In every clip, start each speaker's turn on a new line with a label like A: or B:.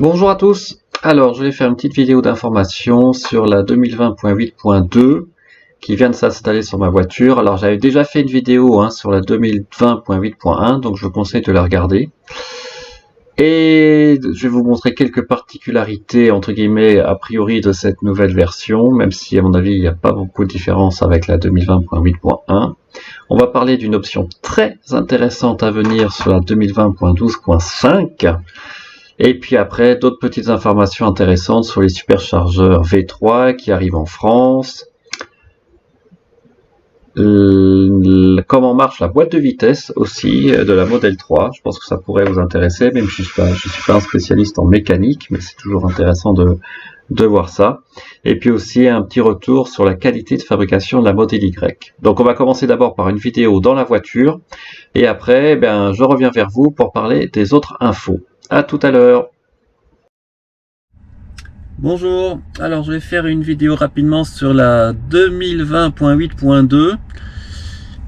A: Bonjour à tous. Alors, je vais faire une petite vidéo d'information sur la 2020.8.2 qui vient de s'installer sur ma voiture. Alors, j'avais déjà fait une vidéo sur la 2020.8.1, donc je vous conseille de la regarder. Et je vais vous montrer quelques particularités, entre guillemets, a priori de cette nouvelle version, même si à mon avis il n'y a pas beaucoup de différence avec la 2020.8.1. On va parler d'une option très intéressante à venir sur la 2020.12.5. Et puis après, d'autres petites informations intéressantes sur les superchargeurs V3 qui arrivent en France. Comment marche la boîte de vitesse aussi de la Model 3. Je pense que ça pourrait vous intéresser, même si je suis pas un spécialiste en mécanique, mais c'est toujours intéressant de voir ça. Et puis aussi un petit retour sur la qualité de fabrication de la Model Y. Donc on va commencer d'abord par une vidéo dans la voiture, et après je reviens vers vous pour parler des autres infos. À tout à l'heure. Bonjour, alors je vais faire une vidéo rapidement sur la 2020.8.2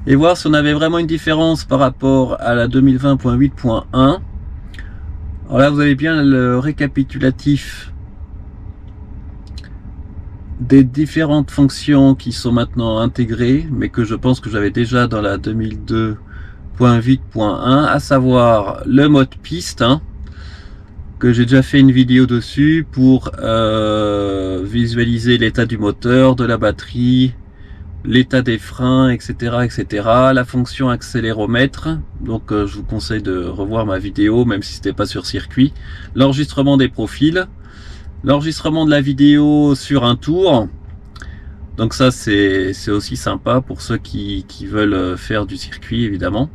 A: et voir si on avait vraiment une différence par rapport à la 2020.8.1. Alors là vous avez bien le récapitulatif des différentes fonctions qui sont maintenant intégrées, mais que je pense que j'avais déjà dans la 2002.8.1, à savoir le mode piste, que j'ai déjà fait une vidéo dessus pour visualiser l'état du moteur, de la batterie, l'état des freins, etc., etc. La fonction accéléromètre, donc je vous conseille de revoir ma vidéo, même si c'était pas sur circuit. L'enregistrement des profils, l'enregistrement de la vidéo sur un tour. Donc ça c'est aussi sympa pour ceux qui veulent faire du circuit évidemment.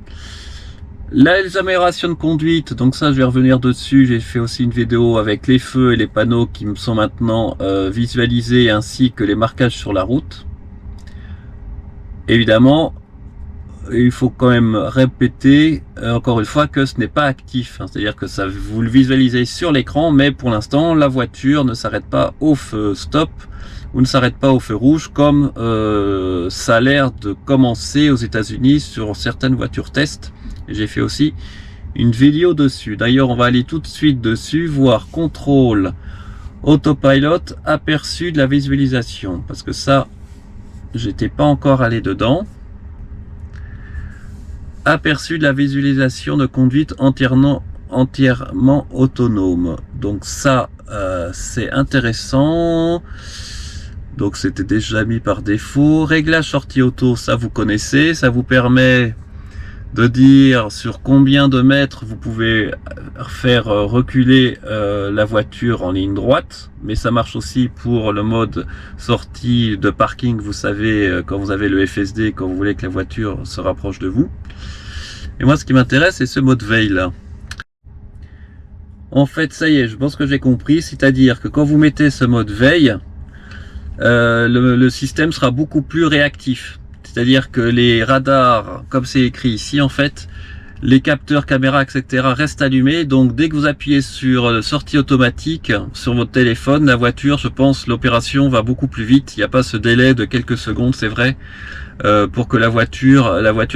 A: Les améliorations de conduite, donc ça je vais revenir dessus, j'ai fait aussi une vidéo avec les feux et les panneaux qui me sont maintenant visualisés, ainsi que les marquages sur la route. Évidemment, il faut quand même répéter encore une fois que ce n'est pas actif, c'est-à-dire que ça vous le visualisez sur l'écran, mais pour l'instant la voiture ne s'arrête pas au feu stop ou ne s'arrête pas au feu rouge comme ça a l'air de commencer aux États-Unis sur certaines voitures test. J'ai fait aussi une vidéo dessus. D'ailleurs, on va aller tout de suite dessus, voir contrôle autopilot, aperçu de la visualisation. Parce que ça, j'étais pas encore allé dedans. Aperçu de la visualisation de conduite entièrement autonome. Donc ça, c'est intéressant. Donc c'était déjà mis par défaut. Réglage sortie auto, ça vous connaissez. Ça vous permet de dire sur combien de mètres vous pouvez faire reculer la voiture en ligne droite, mais ça marche aussi pour le mode sortie de parking, vous savez, quand vous avez le FSD, quand vous voulez que la voiture se rapproche de vous. Et moi ce qui m'intéresse c'est ce mode veille là. En fait ça y est, je pense que j'ai compris, c'est-à-dire que quand vous mettez ce mode veille, le système sera beaucoup plus réactif. C'est-à-dire que les radars, comme c'est écrit ici en fait, les capteurs caméra, etc. restent allumés. Donc dès que vous appuyez sur sortie automatique sur votre téléphone, la voiture, je pense, l'opération va beaucoup plus vite. Il n'y a pas ce délai de quelques secondes, c'est vrai, pour que la voiture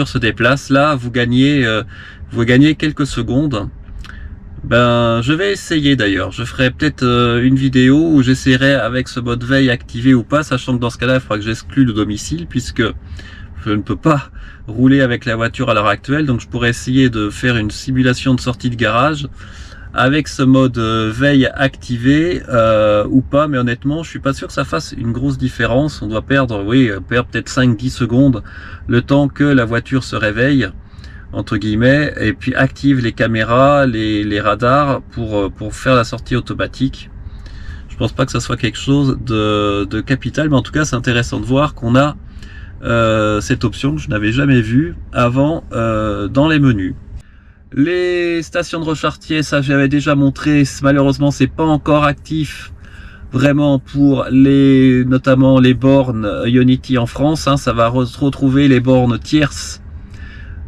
A: se déplace. Là, vous gagnez quelques secondes. Je vais essayer d'ailleurs. Je ferai peut-être une vidéo où j'essaierai avec ce mode veille activé ou pas, sachant que dans ce cas-là, il faudra que j'exclue le domicile puisque je ne peux pas rouler avec la voiture à l'heure actuelle. Donc je pourrais essayer de faire une simulation de sortie de garage avec ce mode veille activé ou pas. Mais honnêtement, je suis pas sûr que ça fasse une grosse différence. On doit perdre peut-être 5-10 secondes le temps que la voiture se réveille, entre guillemets, et puis active les caméras, les radars pour faire la sortie automatique. Je pense pas que ça soit quelque chose de capital, mais en tout cas c'est intéressant de voir qu'on a cette option que je n'avais jamais vue avant dans les menus. Les stations de recharge, ça j'avais déjà montré, malheureusement c'est pas encore actif vraiment pour notamment les bornes Ionity en France, ça va retrouver les bornes tierces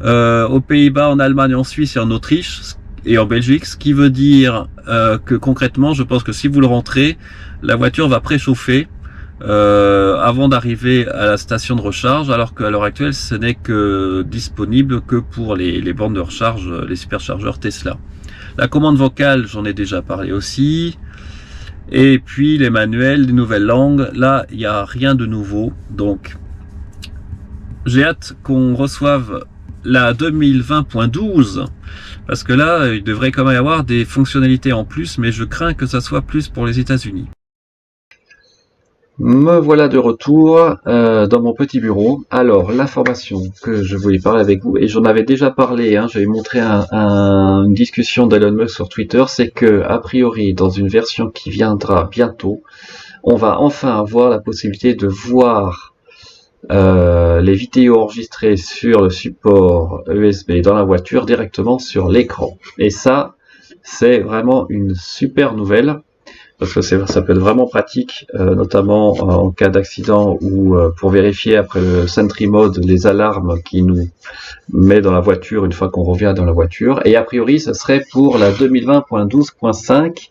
A: aux Pays-Bas, en Allemagne, en Suisse et en Autriche et en Belgique, ce qui veut dire que concrètement, je pense que si vous le rentrez, la voiture va préchauffer avant d'arriver à la station de recharge, alors qu'à l'heure actuelle, ce n'est que disponible que pour les bornes de recharge, les superchargeurs Tesla. La commande vocale, j'en ai déjà parlé aussi. Et puis les manuels, les nouvelles langues, là, il n'y a rien de nouveau. Donc, j'ai hâte qu'on reçoive la 2020.12, parce que là, il devrait quand même y avoir des fonctionnalités en plus, mais je crains que ça soit plus pour les États-Unis.
B: Me voilà de retour dans mon petit bureau. Alors, l'information que je voulais parler avec vous, et j'en avais déjà parlé, hein, j'avais montré une discussion d'Elon Musk sur Twitter, c'est que, a priori, dans une version qui viendra bientôt, on va enfin avoir la possibilité de voir les vidéos enregistrées sur le support USB dans la voiture directement sur l'écran. Et ça, c'est vraiment une super nouvelle, parce que ça peut être vraiment pratique, notamment en cas d'accident ou pour vérifier après le Sentry Mode les alarmes qui nous met dans la voiture une fois qu'on revient dans la voiture. Et a priori, ce serait pour la 2020.12.5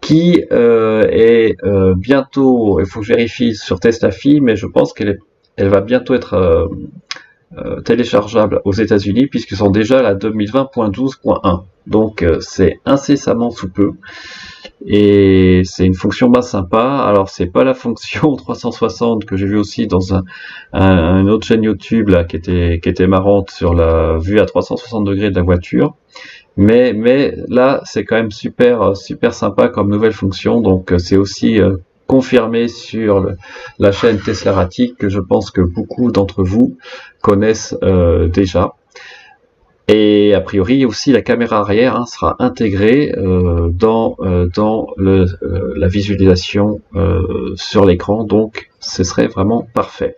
B: qui est bientôt, il faut que je vérifie sur Testafi, mais je pense qu'elle va bientôt être téléchargeable aux États-Unis puisqu'ils sont déjà à la 2020.12.1. Donc c'est incessamment sous peu. Et c'est une fonction bien sympa. Alors c'est pas la fonction 360 que j'ai vu aussi dans une autre chaîne YouTube là qui était marrante sur la vue à 360 degrés de la voiture. Mais là c'est quand même super sympa comme nouvelle fonction. Donc c'est aussi confirmé sur la chaîne Teslaratic que je pense que beaucoup d'entre vous connaissent déjà. Et a priori aussi la caméra arrière sera intégrée dans la visualisation sur l'écran, donc ce serait vraiment parfait.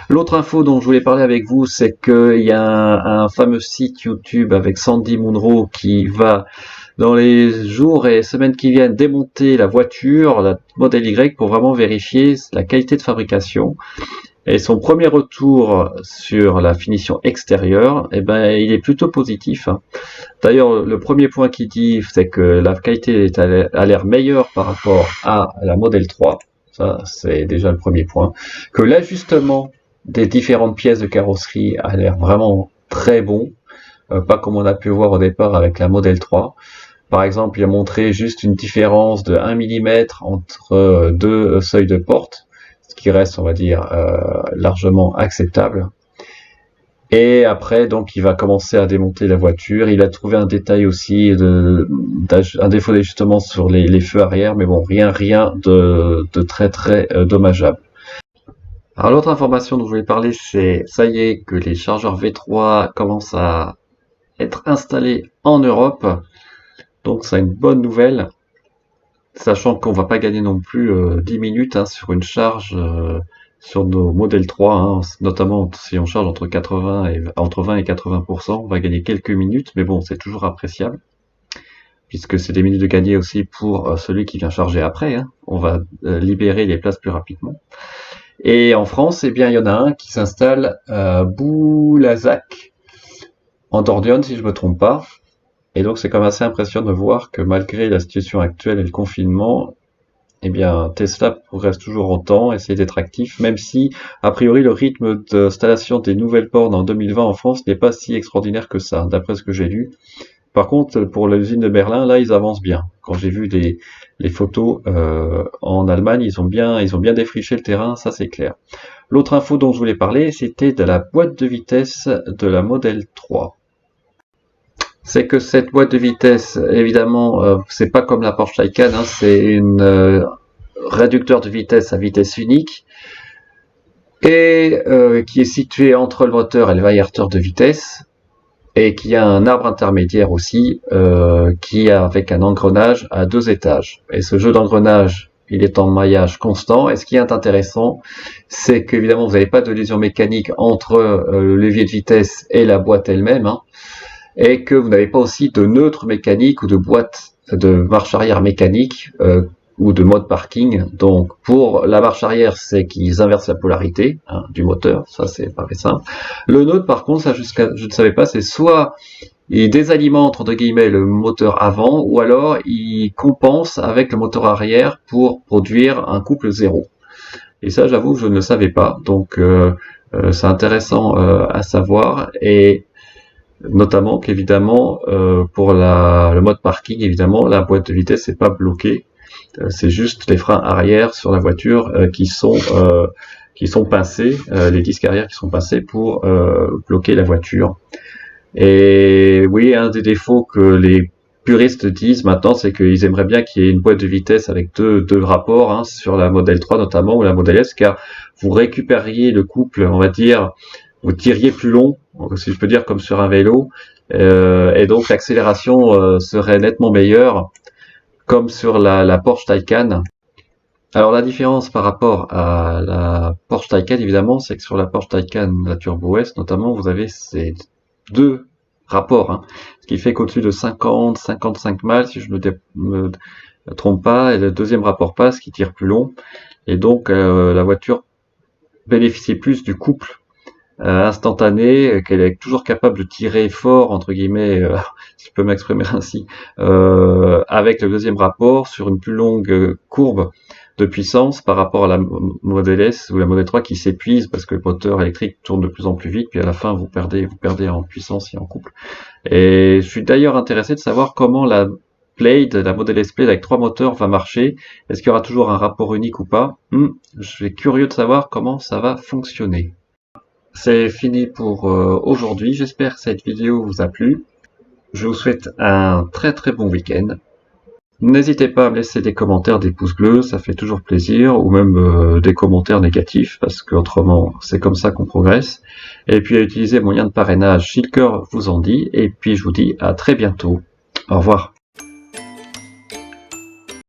B: L'autre info dont je voulais parler avec vous, c'est qu'il y a un fameux site YouTube avec Sandy Munro qui va dans les jours et semaines qui viennent démonter la voiture, la Model Y, pour vraiment vérifier la qualité de fabrication. Et son premier retour sur la finition extérieure, eh ben, il est plutôt positif. D'ailleurs, le premier point qu'il dit, c'est que la qualité a l'air meilleure par rapport à la Model 3. Ça, c'est déjà le premier point. Que l'ajustement des différentes pièces de carrosserie a l'air vraiment très bon. Pas comme on a pu voir au départ avec la Model 3. Par exemple, il a montré juste une différence de 1 mm entre deux seuils de porte, ce qui reste, on va dire, largement acceptable. Et après, donc, il va commencer à démonter la voiture. Il a trouvé un détail aussi, un défaut d'ajustement sur les feux arrière, mais bon, rien de très dommageable. Alors l'autre information dont je voulais parler, c'est ça y est que les chargeurs V3 commencent à être installés en Europe. Donc c'est une bonne nouvelle, sachant qu'on va pas gagner non plus 10 minutes sur une charge sur nos modèles 3, notamment si on charge entre 20 et 80%, on va gagner quelques minutes, mais bon, c'est toujours appréciable, puisque c'est des minutes de gagner aussi pour celui qui vient charger après, on va libérer les places plus rapidement. Et en France, eh bien, il y en a un qui s'installe à Boulazac, en Dordogne, si je me trompe pas. Et donc c'est quand même assez impressionnant de voir que malgré la situation actuelle et le confinement, eh bien Tesla progresse toujours autant, essaie d'être actif, même si a priori le rythme d'installation des nouvelles bornes en 2020 en France n'est pas si extraordinaire que ça, d'après ce que j'ai lu. Par contre, pour l'usine de Berlin, là ils avancent bien. Quand j'ai vu les photos en Allemagne, ils ont bien défriché le terrain, ça c'est clair. L'autre info dont je voulais parler, c'était de la boîte de vitesse de la Model 3. C'est que cette boîte de vitesse, évidemment, c'est pas comme la Porsche Taycan, c'est une réducteur de vitesse à vitesse unique et qui est situé entre le moteur et le variateur de vitesse et qui a un arbre intermédiaire aussi qui a avec un engrenage à 2 étages. Et ce jeu d'engrenage, il est en maillage constant. Et ce qui est intéressant, c'est qu'évidemment vous n'avez pas de lésion mécanique entre le levier de vitesse et la boîte elle-même. Et que vous n'avez pas aussi de neutre mécanique ou de boîte de marche arrière mécanique ou de mode parking. Donc pour la marche arrière, c'est qu'ils inversent la polarité du moteur, ça c'est pas simple. Le neutre par contre, ça je ne savais pas, c'est soit il désalimente entre guillemets le moteur avant, ou alors il compense avec le moteur arrière pour produire un couple zéro. Et ça j'avoue que je ne le savais pas, donc c'est intéressant à savoir. Et Notamment qu'évidemment, pour le mode parking, évidemment, la boîte de vitesse n'est pas bloquée. C'est juste les freins arrière sur la voiture qui sont pincés, les disques arrière qui sont pincés pour bloquer la voiture. Et oui, un des défauts que les puristes disent maintenant, c'est qu'ils aimeraient bien qu'il y ait une boîte de vitesse avec deux rapports, hein, sur la Model 3 notamment, ou la Model S, car vous récupériez le couple, on va dire, vous tiriez plus long, si je peux dire, comme sur un vélo, et donc l'accélération serait nettement meilleure, comme sur la Porsche Taycan. Alors la différence par rapport à la Porsche Taycan, évidemment, c'est que sur la Porsche Taycan, la Turbo S notamment, vous avez ces deux rapports, hein, ce qui fait qu'au-dessus de 50-55 mâles, si je ne me trompe pas, et le deuxième rapport passe qui tire plus long, et donc la voiture bénéficie plus du couple instantané, qu'elle est toujours capable de tirer fort, entre guillemets, si je peux m'exprimer ainsi, avec le deuxième rapport sur une plus longue courbe de puissance par rapport à la Model S ou la Model 3 qui s'épuise parce que le moteur électrique tourne de plus en plus vite, puis à la fin vous perdez en puissance et en couple. Et je suis d'ailleurs intéressé de savoir comment la Blade, la Model S Blade avec 3 moteurs va marcher. Est-ce qu'il y aura toujours un rapport unique ou pas? Je suis curieux de savoir comment ça va fonctionner. C'est fini pour aujourd'hui. J'espère que cette vidéo vous a plu. Je vous souhaite un très très bon week-end. N'hésitez pas à me laisser des commentaires, des pouces bleus, ça fait toujours plaisir, ou même des commentaires négatifs, parce qu'autrement c'est comme ça qu'on progresse. Et puis à utiliser mon lien de parrainage si le cœur vous en dit, et puis je vous dis à très bientôt. Au revoir.